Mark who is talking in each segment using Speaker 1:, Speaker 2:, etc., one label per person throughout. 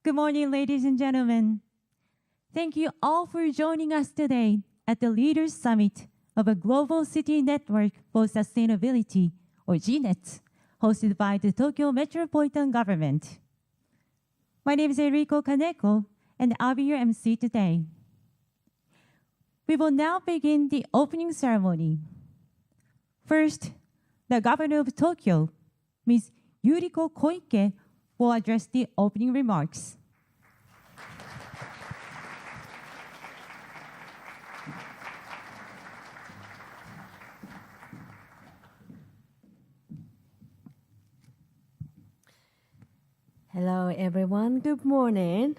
Speaker 1: Good morning, ladies and gentlemen. Thank you all for joining us today at the Leaders Summit of a Global City Network for Sustainability, or GNET, hosted by the Tokyo Metropolitan Government. My name is Eriko Kaneko, and I'll be your MC today. We will now begin the opening ceremony. First, the Governor of Tokyo, Ms. Yuriko Koike, will address the opening remarks.
Speaker 2: Hello, everyone. Good morning.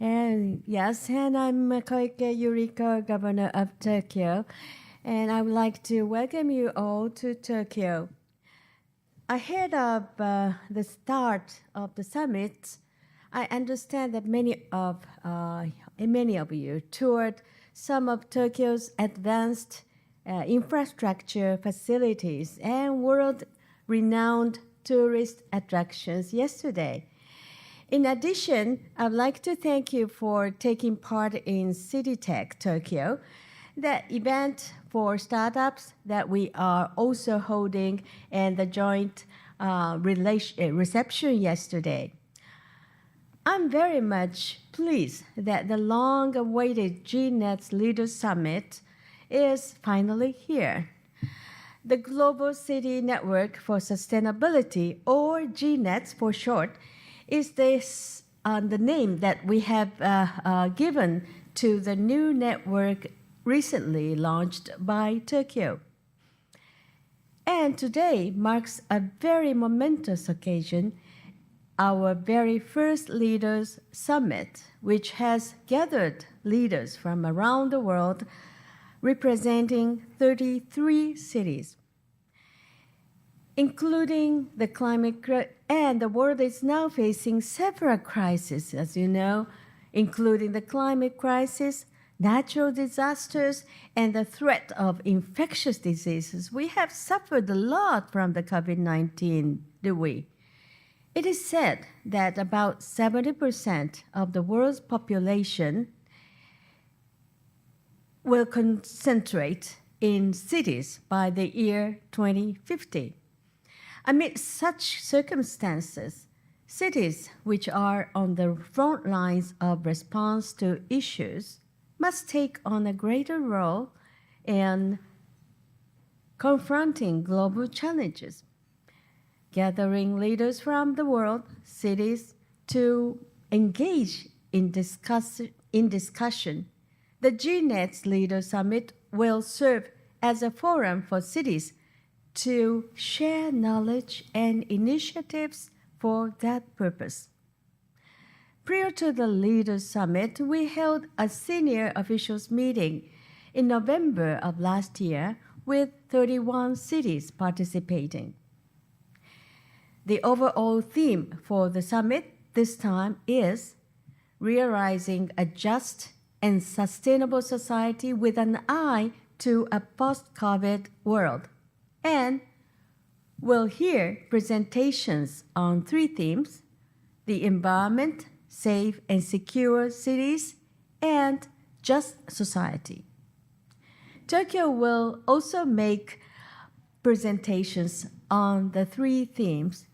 Speaker 2: And I'm Koike Yuriko, Governor of Tokyo, and I would like to welcome you all to Tokyo. Ahead of the start of the summit, I understand that many of you toured some of Tokyo's advanced infrastructure facilities and world-renowned tourist attractions yesterday. In addition, I'd like to thank you for taking part in CityTech Tokyo, that event for startups that we are also holding, and the joint reception yesterday. I'm very much pleased that the long-awaited GNET Leaders Summit is finally here. The Global City Network for Sustainability, or GNET for short, is the name that we have given to the new network recently launched by Tokyo. And today marks a very momentous occasion, our very first Leaders Summit, which has gathered leaders from around the world representing 33 cities. Including the climate and the world is now facing several crises, as you know, including the climate crisis, natural disasters, and the threat of infectious diseases. We have suffered a lot from the COVID-19, do we? It is said that about 70% of the world's population will concentrate in cities by the year 2050. Amid such circumstances, cities which are on the front lines of response to issues must take on a greater role in confronting global challenges. Gathering leaders from the world, cities, to engage in discussion, the GNET Leaders Summit will serve as a forum for cities to share knowledge and initiatives for that purpose. Prior to the Leaders Summit, we held a senior officials meeting in November of last year with 31 cities participating. The overall theme for the summit this time is realizing a just and sustainable society with an eye to a post-COVID world. And we'll hear presentations on 3 themes: the environment, safe and secure cities, and just society. Tokyo will also make presentations on the 3 themes.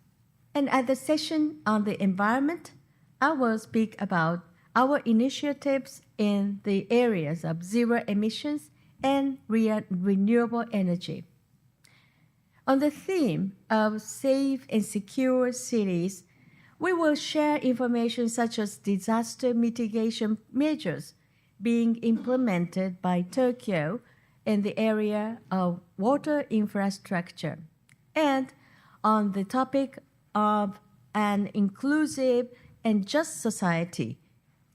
Speaker 2: And at the session on the environment, I will speak about our initiatives in the areas of zero emissions and renewable energy. On the theme of safe and secure cities, we will share information such as disaster mitigation measures being implemented by Tokyo in the area of water infrastructure. And on the topic of an inclusive and just society,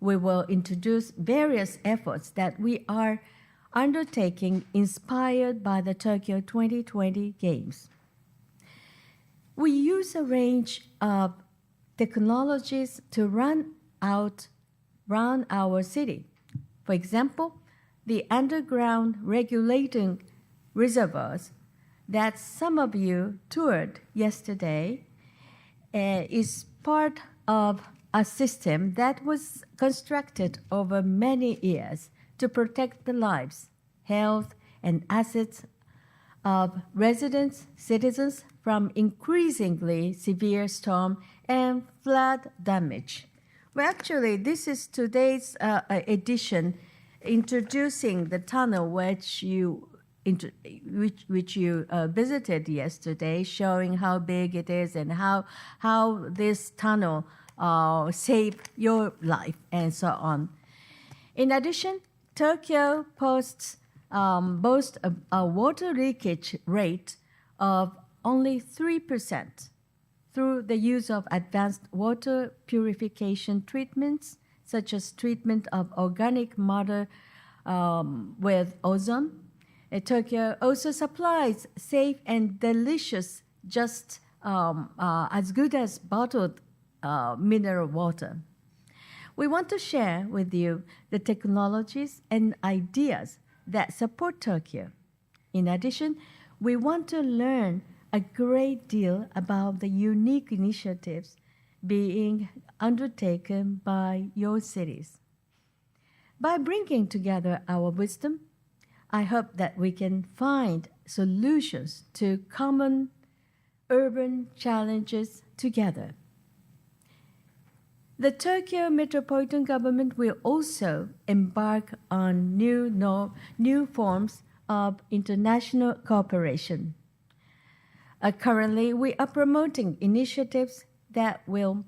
Speaker 2: we will introduce various efforts that we are undertaking inspired by the Tokyo 2020 Games. We use a range of technologies to run our city. For example, the underground regulating reservoirs that some of you toured yesterday is part of a system that was constructed over many years to protect the lives, health, and assets of residents, citizens from increasingly severe storm and flood damage. Well, actually, this is today's edition introducing the tunnel which you visited yesterday, showing how big it is and how this tunnel saved your life and so on. In addition, Tokyo boasts a water leakage rate of only 3% through the use of advanced water purification treatments, such as treatment of organic matter with ozone. Tokyo also supplies safe and delicious, just as good as bottled mineral water. We want to share with you the technologies and ideas that support Tokyo. In addition, we want to learn a great deal about the unique initiatives being undertaken by your cities. By bringing together our wisdom, I hope that we can find solutions to common urban challenges together. The Tokyo Metropolitan Government will also embark on new forms of international cooperation. Currently, we are promoting initiatives that will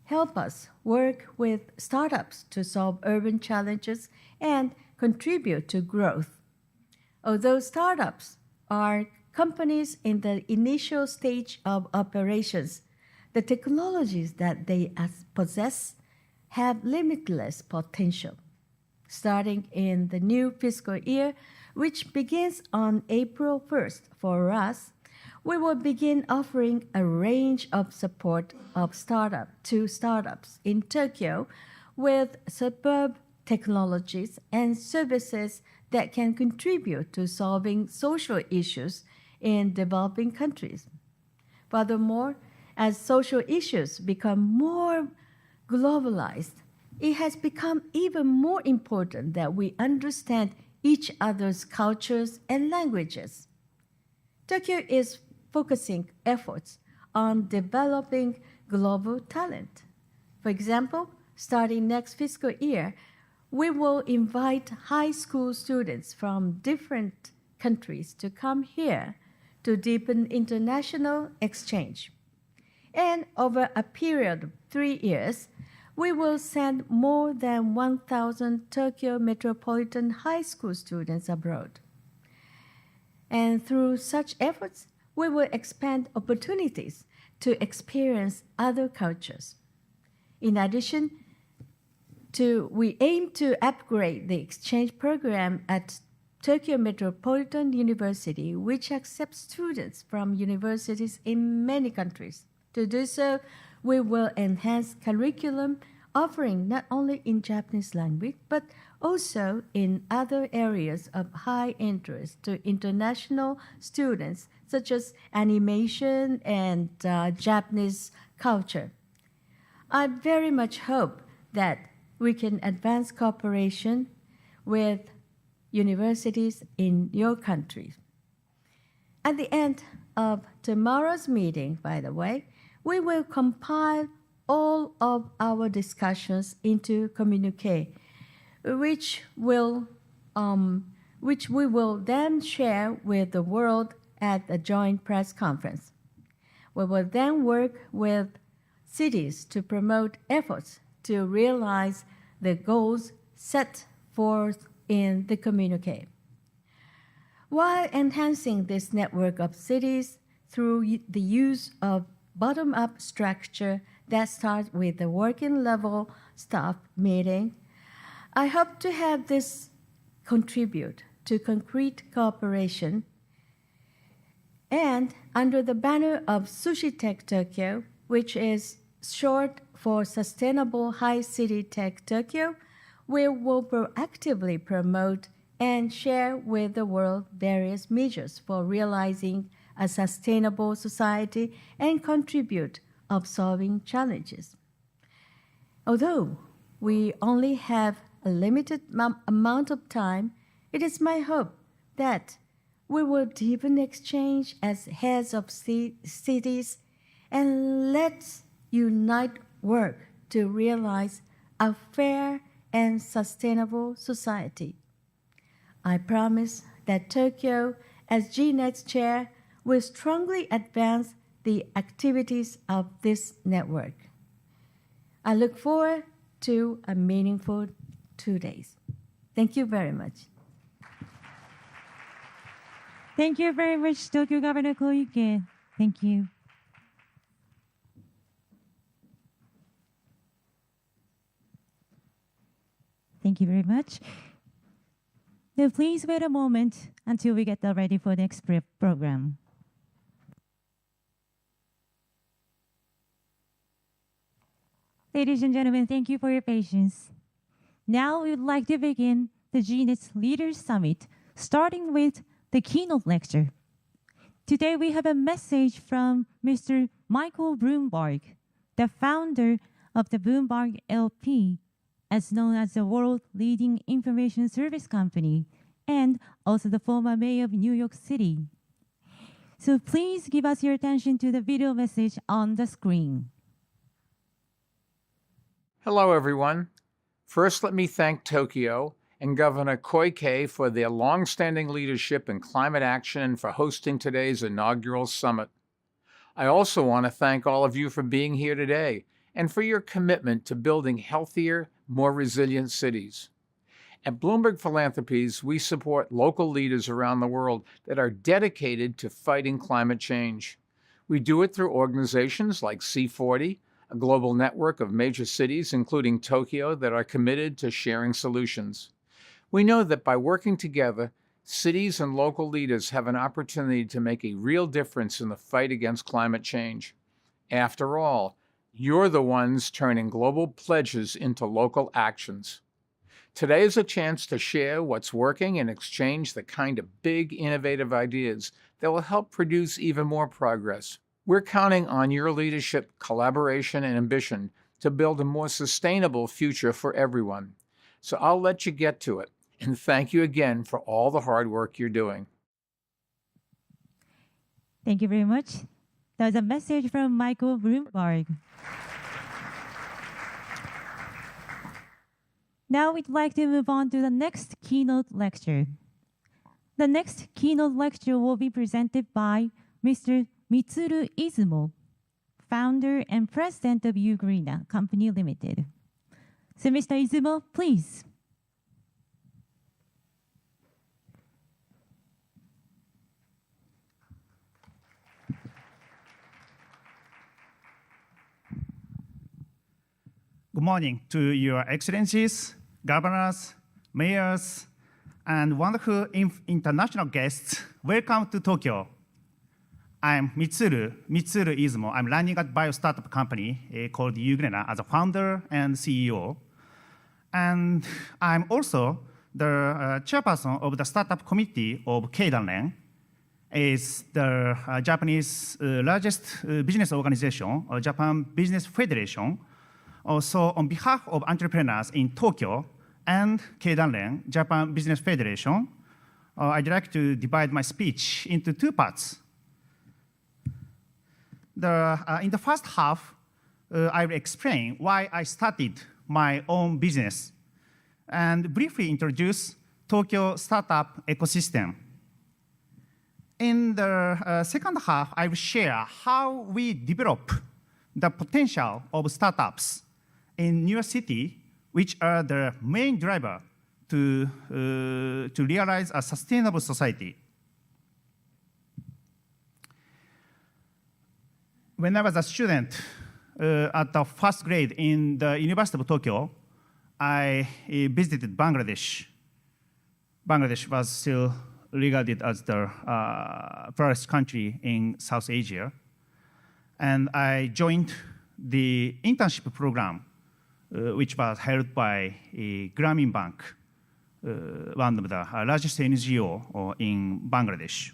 Speaker 2: help us work with startups to solve urban challenges and contribute to growth. Although startups are companies in the initial stage of operations, the technologies that they possess have limitless potential. Starting in the new fiscal year, which begins on April 1st for us, we will begin offering a range of support to startups in Tokyo with superb technologies and services that can contribute to solving social issues in developing countries. Furthermore, as social issues become more globalized, it has become even more important that we understand each other's cultures and languages. Tokyo is focusing efforts on developing global talent. For example, starting next fiscal year, we will invite high school students from different countries to come here to deepen international exchange. And over a period of 3 years, we will send more than 1,000 Tokyo Metropolitan High School students abroad. And through such efforts, we will expand opportunities to experience other cultures. In addition, we aim to upgrade the exchange program at Tokyo Metropolitan University, which accepts students from universities in many countries. To do so, we will enhance curriculum offering not only in Japanese language, but also in other areas of high interest to international students, such as animation and Japanese culture. I very much hope that we can advance cooperation with universities in your country. At the end of tomorrow's meeting, by the way, we will compile all of our discussions into communique, which we will then share with the world at a joint press conference. We will then work with cities to promote efforts to realize the goals set forth in the communique. While enhancing this network of cities through the use of bottom-up structure that starts with the working level staff meeting, I hope to have this contribute to concrete cooperation. And under the banner of Sushi Tech Tokyo, which is short for Sustainable High City Tech Tokyo, we will proactively promote and share with the world various measures for realizing a sustainable society and contribute of solving challenges. Although we only have a limited amount of time, it is my hope that we will deepen exchange as heads of cities and let's unite work to realize a fair and sustainable society. I promise that Tokyo, as GNET's chair, will strongly advance the activities of this network. I look forward to a meaningful 2 days. Thank you very much.
Speaker 1: Thank you very much, Tokyo Governor Koike. Thank you. Thank you very much. Now, please wait a moment until we get ready for the next program. Ladies and gentlemen, thank you for your patience. Now we would like to begin the GNET's Leaders Summit, starting with the keynote lecture. Today we have a message from Mr. Michael Bloomberg, the founder of the Bloomberg LP, as known as the world's leading information service company, and also the former mayor of New York City. So please give us your attention to the video message on the screen.
Speaker 3: Hello, everyone. First, let me thank Tokyo and Governor Koike for their long-standing leadership in climate action and for hosting today's inaugural summit. I also want to thank all of you for being here today and for your commitment to building healthier, more resilient cities. At Bloomberg Philanthropies, we support local leaders around the world that are dedicated to fighting climate change. We do it through organizations like C40, a global network of major cities, including Tokyo, that are committed to sharing solutions. We know that by working together, cities and local leaders have an opportunity to make a real difference in the fight against climate change. After all, you're the ones turning global pledges into local actions. Today is a chance to share what's working and exchange the kind of big, innovative ideas that will help produce even more progress. We're counting on your leadership, collaboration, and ambition to build a more sustainable future for everyone. So I'll let you get to it, and thank you again for all the hard work you're doing.
Speaker 1: Thank you very much. That was a message from Michael Bloomberg. Now we'd like to move on to the next keynote lecture. The next keynote lecture will be presented by Mr. Mitsuru Izumo, founder and president of Ugreener Company Limited. So Mr. Izumo, please.
Speaker 4: Good morning to your excellencies, governors, mayors, and wonderful international guests. Welcome to Tokyo. I'm Mitsuru Izumo. I'm running a bio startup company called Ugreener as a founder and CEO. And I'm also the chairperson of the startup committee of Keidanren. It's the Japanese largest business organization, Japan Business Federation. Also, on behalf of entrepreneurs in Tokyo and Keidanren, Japan Business Federation, I'd like to divide my speech into two parts. In the first half, I will explain why I started my own business and briefly introduce Tokyo startup ecosystem. In the second half, I will share how we develop the potential of startups in New York City, which are the main driver to realize a sustainable society. When I was a student at the first grade in the University of Tokyo, I visited Bangladesh. Bangladesh was still regarded as the poorest country in South Asia. And I joined the internship program, which was held by Grameen Bank, one of the largest NGO in Bangladesh.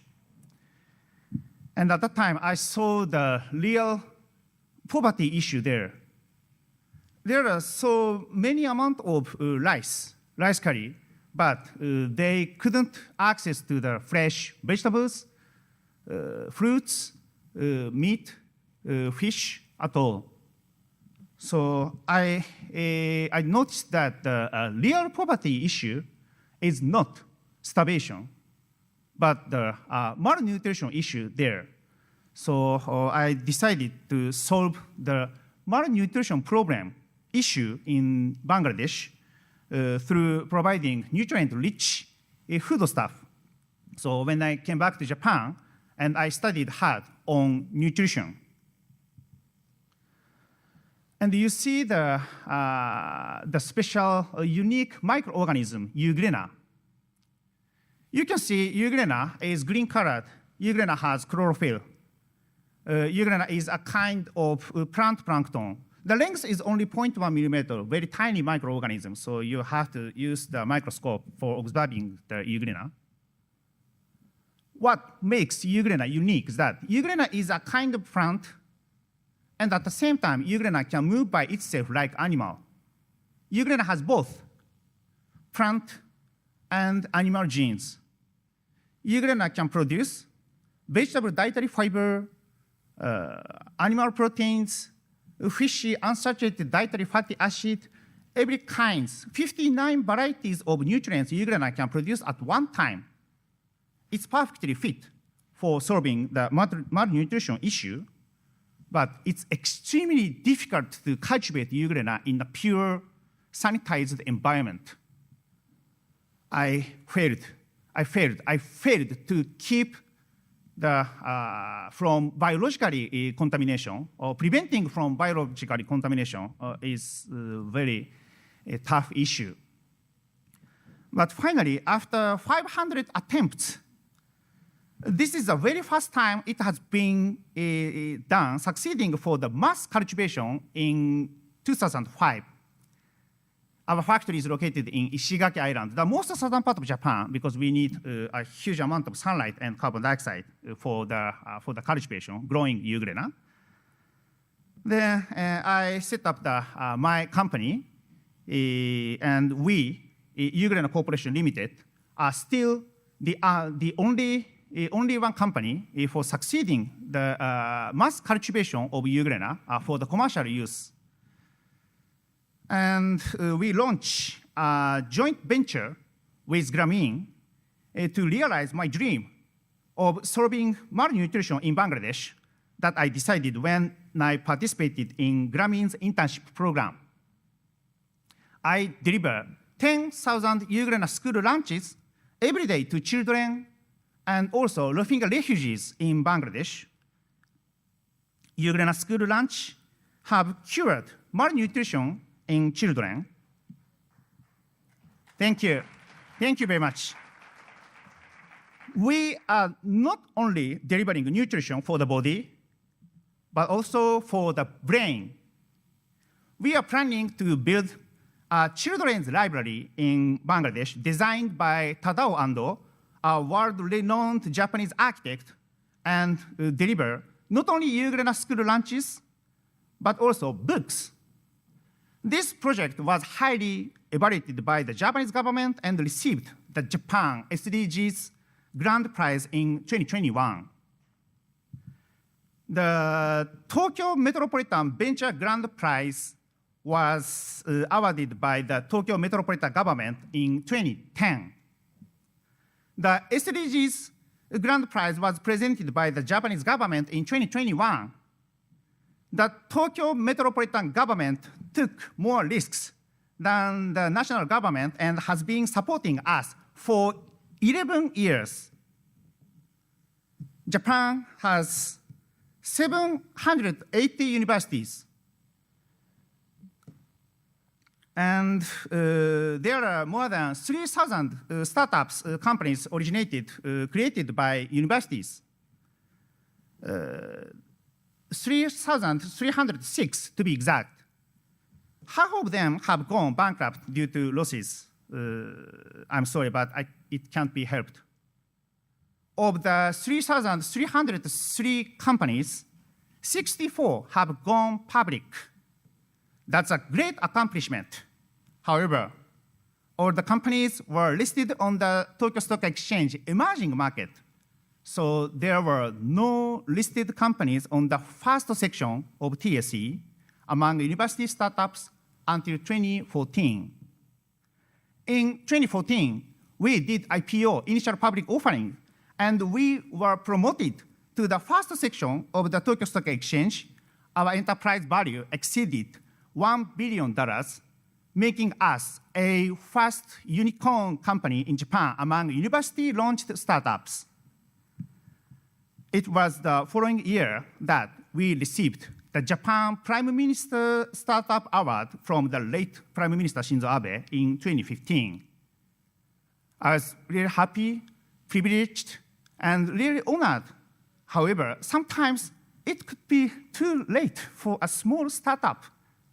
Speaker 4: And at that time, I saw the real poverty issue there. there are so many amount of rice curry, but they couldn't access to the fresh vegetables, fruits, meat, fish at all. So I noticed that the real poverty issue is not starvation, but the malnutrition issue there. So I decided to solve the malnutrition problem issue in Bangladesh through providing nutrient-rich food stuff. So when I came back to Japan, and I studied hard on nutrition. And you see the special, unique microorganism, euglena. You can see euglena is green colored. Euglena has chlorophyll. Euglena is a kind of plant plankton. The length is only 0.1 millimeter, very tiny microorganism. So you have to use the microscope for observing the euglena. What makes euglena unique is that euglena is a kind of plant, and at the same time, euglena can move by itself like animal. Euglena has both plant and animal genes. Euglena can produce vegetable dietary fiber, animal proteins, fishy unsaturated dietary fatty acid, every kind, 59 varieties of nutrients euglena can produce at one time. It's perfectly fit for solving the malnutrition issue, but it's extremely difficult to cultivate euglena in a pure, sanitized environment. I failed to keep the from biologically contamination, or preventing from biological contamination is a very tough issue. But finally, after 500 attempts, this is the very first time it has been done, succeeding for the mass cultivation in 2005. Our factory is located in Ishigaki Island, the most southern part of Japan, because we need a huge amount of sunlight and carbon dioxide for the cultivation, growing euglena. Then I set up my company, and we, Euglena Corporation Limited, are still the only one company for succeeding the mass cultivation of euglena for the commercial use. And we launched a joint venture with Grameen to realize my dream of solving malnutrition in Bangladesh that I decided when I participated in Grameen's internship program. I deliver 10,000 euglena school lunches every day to children and also Rohingya refugees in Bangladesh. Euglena school lunch have cured malnutrition in children. Thank you. Thank you very much. We are not only delivering nutrition for the body, but also for the brain. We are planning to build a children's library in Bangladesh designed by Tadao Ando, a world-renowned Japanese architect, and deliver not only euglena school lunches, but also books. This project was highly evaluated by the Japanese government and received the Japan SDGs Grand Prize in 2021. The Tokyo Metropolitan Venture Grand Prize was awarded by the Tokyo Metropolitan Government in 2010. The SDGs Grand Prize was presented by the Japanese government in 2021. The Tokyo Metropolitan Government took more risks than the national government and has been supporting us for 11 years. Japan has 780 universities. And there are more than 3,000 startups, companies created by universities. 3,306 to be exact. Half of them have gone bankrupt due to losses. I'm sorry, but it can't be helped. Of the 3,303 companies, 64 have gone public. That's a great accomplishment. However, all the companies were listed on the Tokyo Stock Exchange emerging market. So there were no listed companies on the first section of TSE among university startups until 2014. In 2014, we did IPO, initial public offering, and we were promoted to the first section of the Tokyo Stock Exchange. Our enterprise value exceeded $1 billion, making us a first unicorn company in Japan among university-launched startups. It was the following year that we received the Japan Prime Minister Startup Award from the late Prime Minister Shinzo Abe in 2015. I was really happy, privileged, and really honored. However, sometimes it could be too late for a small startup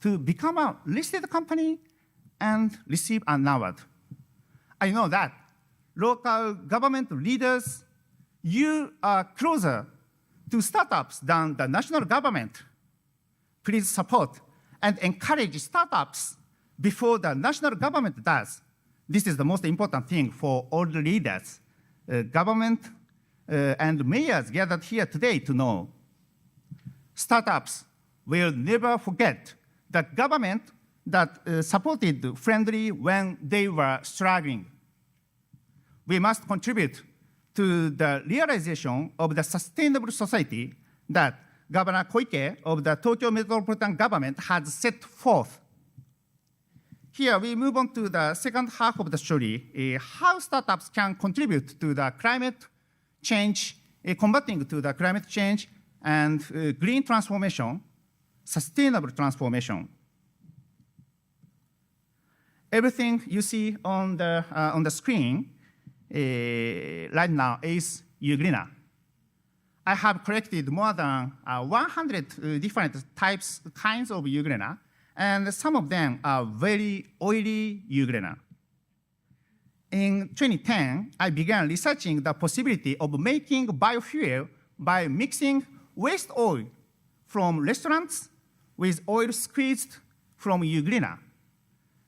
Speaker 4: to become a listed company and receive an award. I know that local government leaders, you are closer to startups than the national government. Please support and encourage startups before the national government does. This is the most important thing for all the leaders, government, and mayors gathered here today to know. Startups will never forget the government that supported friendly when they were struggling. We must contribute to the realization of the sustainable society that Governor Koike of the Tokyo Metropolitan Government has set forth. Here we move on to the second half of the story, how startups can contribute to the climate change, combating to the climate change and green transformation, sustainable transformation. Everything you see on the screen right now is euglena. I have collected more than 100 different kinds of euglena, and some of them are very oily euglena. In 2010, I began researching the possibility of making biofuel by mixing waste oil from restaurants with oil squeezed from euglena.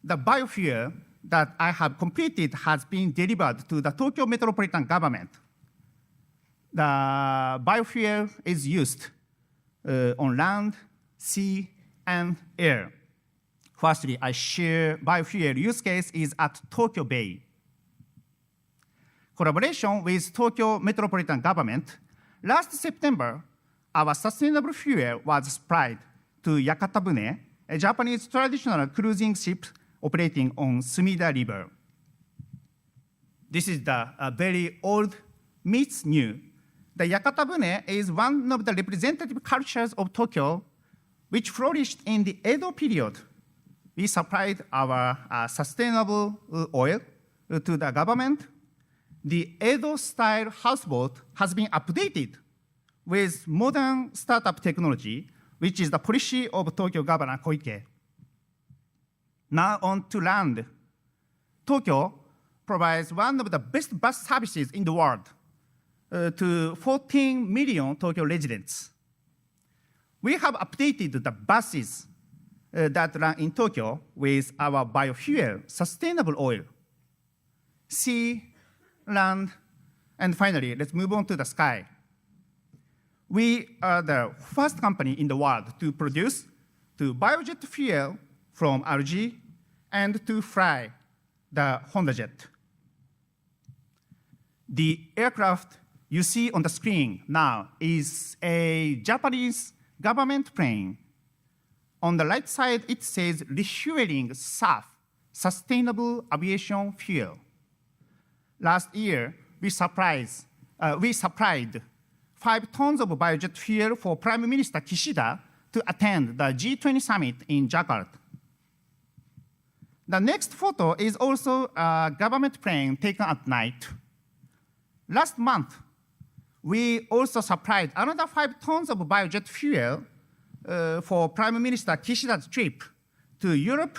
Speaker 4: The biofuel that I have completed has been delivered to the Tokyo Metropolitan Government. The biofuel is used on land, sea, and air. Firstly, I share biofuel use case is at Tokyo Bay. Collaboration with Tokyo Metropolitan Government, last September, our sustainable fuel was supplied to Yakatabune, a Japanese traditional cruising ship operating on Sumida River. This is the very old meets new. The Yakatabune is one of the representative cultures of Tokyo, which flourished in the Edo period. We supplied our sustainable oil to the government. The Edo-style houseboat has been updated with modern startup technology, which is the policy of Tokyo Governor Koike. Now on to land. Tokyo provides one of the best bus services in the world to 14 million Tokyo residents. We have updated the buses that run in Tokyo with our biofuel, sustainable oil. Sea, land, and finally, let's move on to the sky. We are the first company in the world to produce biojet fuel from algae and to fly the Honda jet. The aircraft you see on the screen now is a Japanese government plane. On the right side, it says refueling SAF, Sustainable Aviation Fuel. Last year, we supplied 5 tons of biojet fuel for Prime Minister Kishida to attend the G20 summit in Jakarta. The next photo is also a government plane taken at night. Last month, we also supplied another 5 tons of biojet fuel for Prime Minister Kishida's trip to Europe,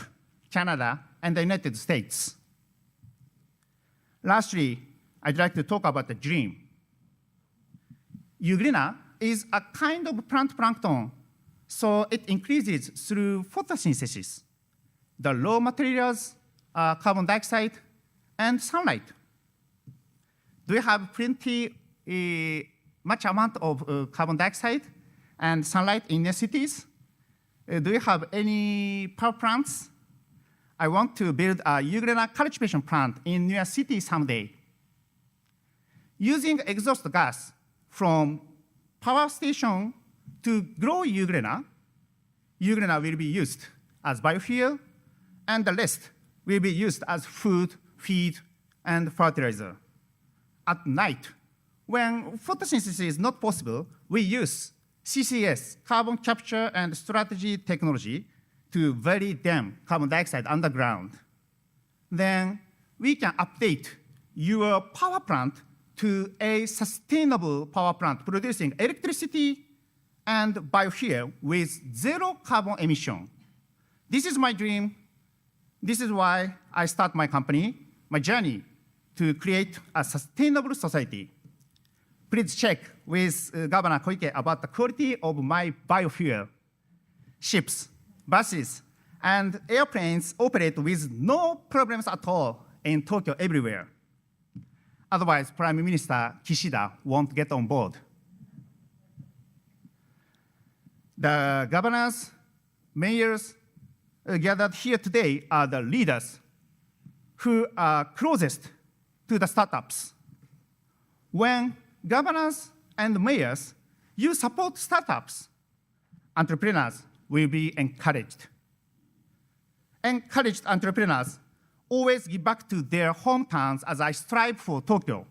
Speaker 4: Canada, and the United States. Lastly, I'd like to talk about the dream. Euglena is a kind of plant plankton So it increases through photosynthesis. The raw materials are carbon dioxide and sunlight. Do you have plenty much amount of carbon dioxide and sunlight in your cities? Do you have any power plants? I want to build a euglena cultivation plant in New York City someday. Using exhaust gas from power station to grow euglena, euglena will be used as biofuel, and the rest will be used as food, feed, and fertilizer. At night, when photosynthesis is not possible, we use CCS, carbon capture and strategy technology, to bury them carbon dioxide underground. Then we can update your power plant to a sustainable power plant producing electricity and biofuel with zero carbon emission. This is my dream. This is why I start my company, my journey to create a sustainable society. Please check with Governor Koike about the quality of my biofuel. Ships, buses, and airplanes operate with no problems at all in Tokyo everywhere. Otherwise, Prime Minister Kishida won't get on board. The governors, mayors gathered here today are the leaders who are closest to the startups. When governors and mayors, you support startups, entrepreneurs will be encouraged. Encouraged entrepreneurs always give back to their hometowns as I strive for Tokyo.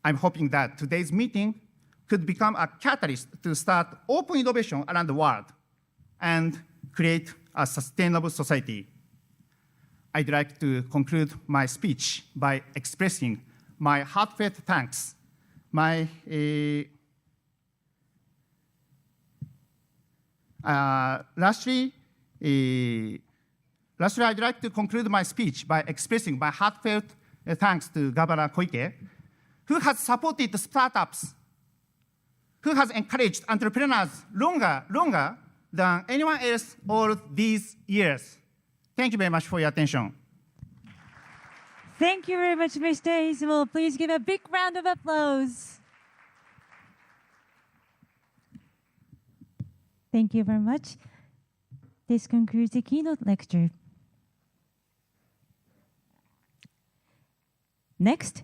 Speaker 4: I'm hoping that today's meeting could become a catalyst to start open innovation around the world and create a sustainable society. I'd like to conclude my speech by expressing my heartfelt thanks. Lastly, I'd like to conclude my speech by expressing my heartfelt thanks to Governor Koike, who has supported startups, who has encouraged entrepreneurs longer than anyone else all these years. Thank you very much for your attention.
Speaker 1: Thank you very much, Mr. Ismail. Please give a big round of applause. Thank you very much. This concludes the keynote lecture. Next,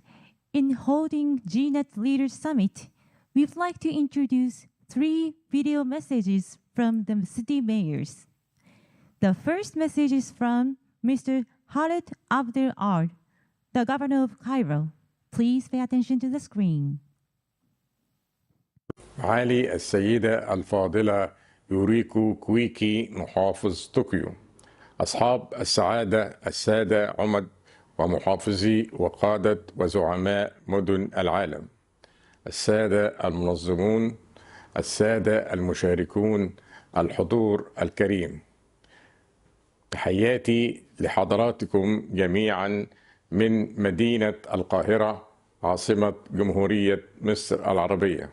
Speaker 1: in holding GNET Leaders Summit, we'd like to introduce 3 video messages from the city mayors. The first message is from Mr. Khaled Abdel Ard, the governor of Cairo. Please pay attention to the screen.
Speaker 5: معالي السيدة الفاضلة يوريكو كويكي محافظ طوكيو، أصحاب السعادة السادة عمد ومحافظي وقادة وزعماء مدن العالم، السادة المنظمون، السادة المشاركون، الحضور الكريم، تحياتي لحضراتكم جميعا من مدينة القاهرة عاصمة جمهورية مصر العربية.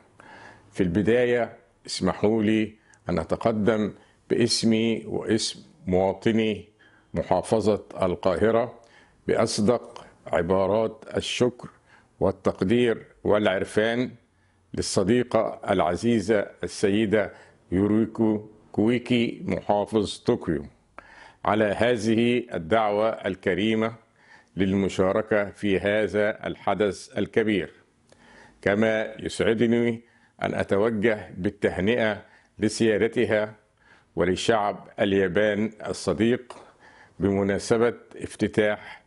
Speaker 5: في البداية اسمحوا لي أن أتقدم باسمي واسم مواطني محافظة القاهرة بأصدق عبارات الشكر والتقدير والعرفان للصديقة العزيزة السيدة يوريكو كويكي محافظ طوكيو على هذه الدعوة الكريمة للمشاركة في هذا الحدث الكبير. كما يسعدني أن أتوجه بالتهنئة لسيادتها ولشعب اليابان الصديق بمناسبة افتتاح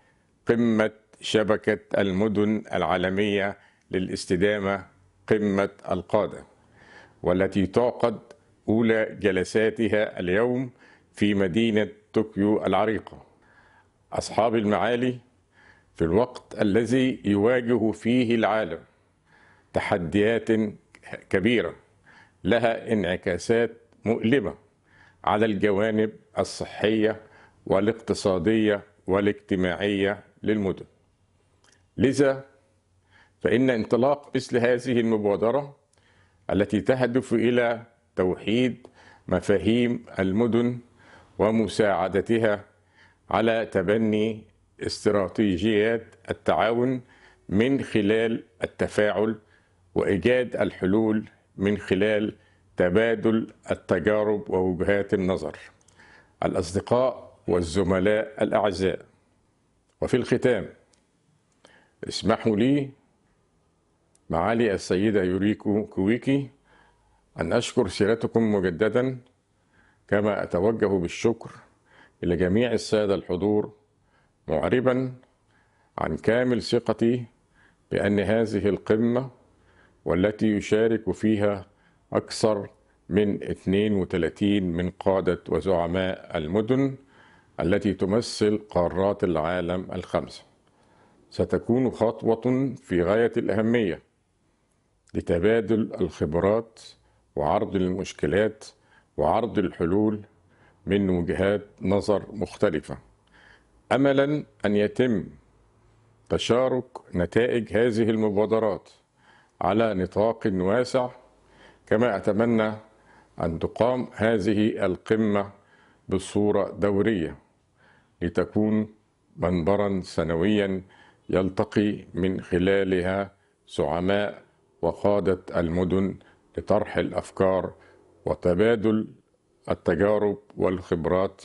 Speaker 5: قمة شبكة المدن العالمية للاستدامة قمة القادة، والتي تعقد أولى جلساتها اليوم في مدينة طوكيو العريقة. أصحاب المعالي، في الوقت الذي يواجه فيه العالم تحديات كبيرة لها انعكاسات مؤلمة على الجوانب الصحية والاقتصادية والاجتماعية للمدن، لذا فإن انطلاق مثل هذه المبادرة التي تهدف إلى توحيد مفاهيم المدن ومساعدتها على تبني استراتيجيات التعاون من خلال التفاعل وإيجاد الحلول من خلال تبادل التجارب ووجهات النظر. الأصدقاء والزملاء الأعزاء، وفي الختام اسمحوا لي معالي السيدة يوريكو كويكي أن أشكر سيادتكم مجددا، كما أتوجه بالشكر إلى جميع السادة الحضور، معربا عن كامل ثقتي بأن هذه القمة والتي يشارك فيها أكثر من 32 من قادة وزعماء المدن التي تمثل قارات العالم الخمسة ستكون خطوة في غاية الأهمية لتبادل الخبرات وعرض المشكلات وعرض الحلول من وجهات نظر مختلفة، أملا أن يتم تشارك نتائج هذه المبادرات على نطاق واسع. كما أتمنى أن تقام هذه القمة بصورة دورية لتكون منبرا سنويا يلتقي من خلالها زعماء وقادة المدن لطرح الأفكار وتبادل التجارب والخبرات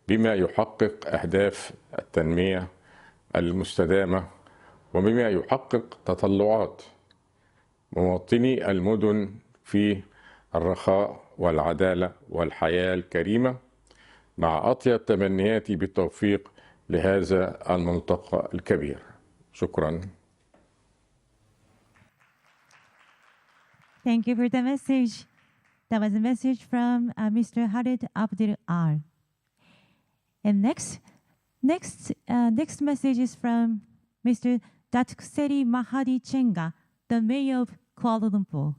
Speaker 5: بما يحقق أهداف التنمية المستدامة وبما يحقق تطلعات مواطني المدن في الرخاء والعدالة والحياة الكريمة، مع أطيب تمنياتي بالتوفيق لهذا الملتقى الكبير. شكرا.
Speaker 1: Thank you for the message. That was a message from Mr. Khaled Abdul Ar. And next message is from Mr. Datuk Seri Mahadi Chenga, the Mayor of Kuala Lumpur.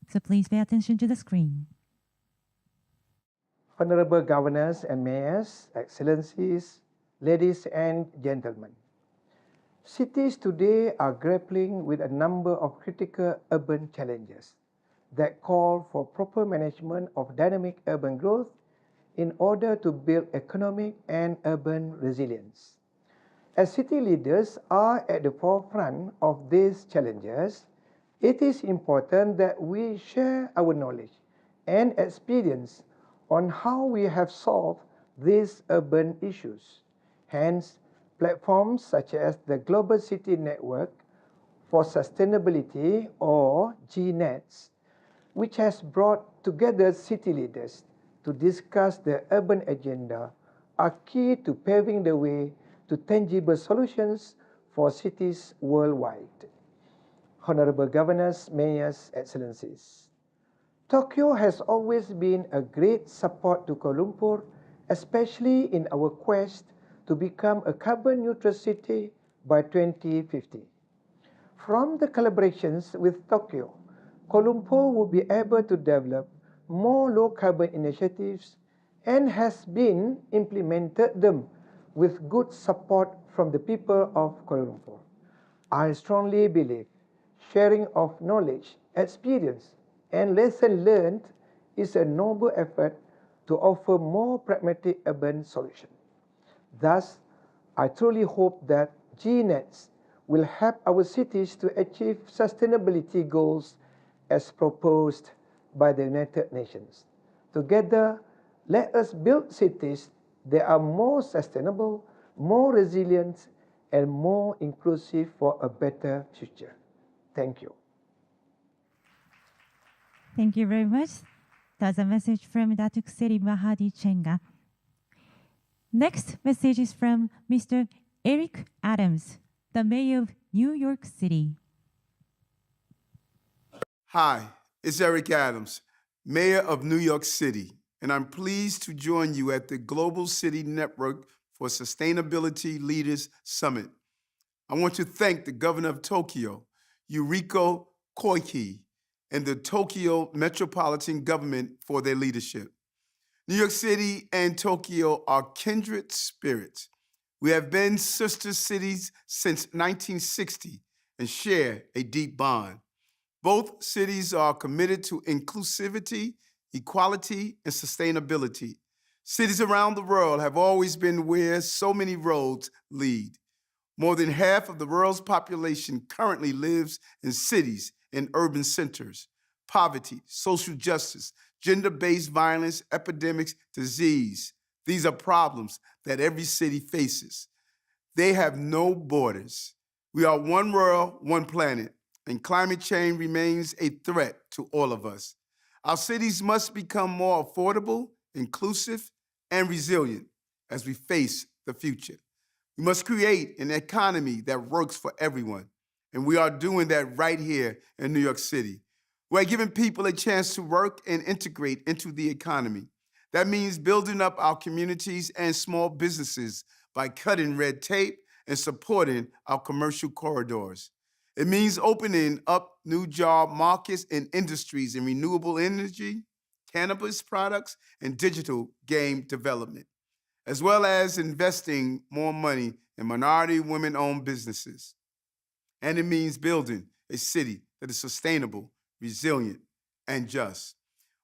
Speaker 1: So please pay attention to the screen.
Speaker 6: Honorable Governors and Mayors, Excellencies, ladies and gentlemen. Cities today are grappling with a number of critical urban challenges that call for proper management of dynamic urban growth in order to build economic and urban resilience. As city leaders are at the forefront of these challenges, it is important that we share our knowledge and experience on how we have solved these urban issues. Hence, platforms such as the Global City Network for Sustainability, or GNETS, which has brought together city leaders to discuss the urban agenda, are key to paving the way to tangible solutions for cities worldwide. Honorable Governors, Mayors, Excellencies, Tokyo has always been a great support to Kuala Lumpur, especially in our quest to become a carbon neutral city by 2050. From the collaborations with Tokyo, Kuala Lumpur will be able to develop more low carbon initiatives and has been implemented them with good support from the people of Kuala Lumpur. I strongly believe sharing of knowledge, experience, and lesson learned is a noble effort to offer more pragmatic urban solutions. Thus, I truly hope that GNETs will help our cities to achieve sustainability goals as proposed by the United Nations. Together, let us build cities that are more sustainable, more resilient, and more inclusive for a better future. Thank you.
Speaker 1: Thank you very much. That's a message from Datuk Seri Mahadi Chenga. Next message is from Mr. Eric Adams, the Mayor of New York City.
Speaker 7: Hi, it's Eric Adams, Mayor of New York City, and I'm pleased to join you at the Global City Network for Sustainability Leaders Summit. I want to thank the Governor of Tokyo, Yuriko Koike, and the Tokyo Metropolitan Government for their leadership. New York City and Tokyo are kindred spirits. We have been sister cities since 1960 and share a deep bond. Both cities are committed to inclusivity, equality, and sustainability. Cities around the world have always been where so many roads lead. More than half of the world's population currently lives in cities and urban centers. Poverty, social justice, gender-based violence, epidemics, disease. These are problems that every city faces. They have no borders. We are one world, one planet, and climate change remains a threat to all of us. Our cities must become more affordable, inclusive, and resilient as we face the future. We must create an economy that works for everyone, and we are doing that right here in New York City. We're giving people a chance to work and integrate into the economy. That means building up our communities and small businesses by cutting red tape and supporting our commercial corridors. It means opening up new job markets and industries in renewable energy, cannabis products, and digital game development, as well as investing more money in minority women-owned businesses. And it means building a city that is sustainable, resilient, and just.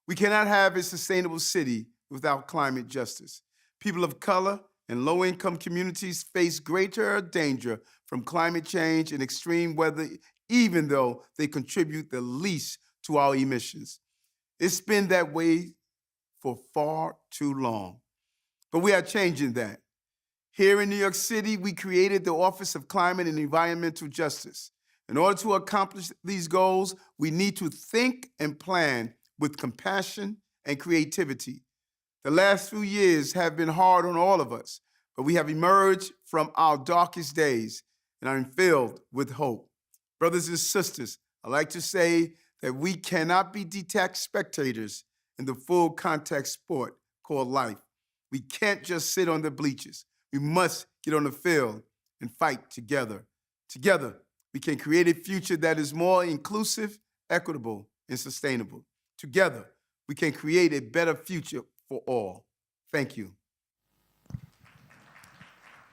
Speaker 7: We cannot have a sustainable city without climate justice. People of color and low-income communities face greater danger from climate change and extreme weather, even though they contribute the least to our emissions. It's been that way for far too long, but we are changing that. Here in New York City, we created the Office of Climate and Environmental Justice. In order to accomplish these goals, we need to think and plan with compassion and creativity. The last few years have been hard on all of us, but we have emerged from our darkest days and are filled with hope. Brothers and sisters, I like to say that we cannot be detached spectators in the full contact sport called life. We can't just sit on the bleachers. We must get on the field and fight together. Together, we can create a future that is more inclusive, equitable, and sustainable. Together, we can create a better future for all. Thank you.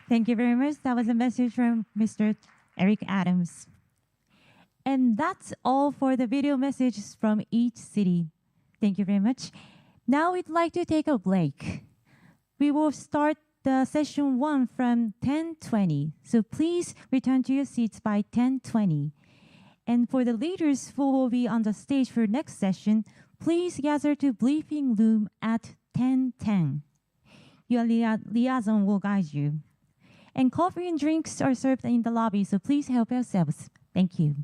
Speaker 1: Thank you very much. That was a message from Mr. Eric Adams. And that's all for the video messages from each city. Thank you very much. Now we'd like to take a break. We will start the session 1 from 10:20. So please return to your seats by 10:20. And for the leaders who will be on the stage for next session, please gather to briefing room at 10:10. Your liaison will guide you. And coffee and drinks are served in the lobby, so please help yourselves. Thank you.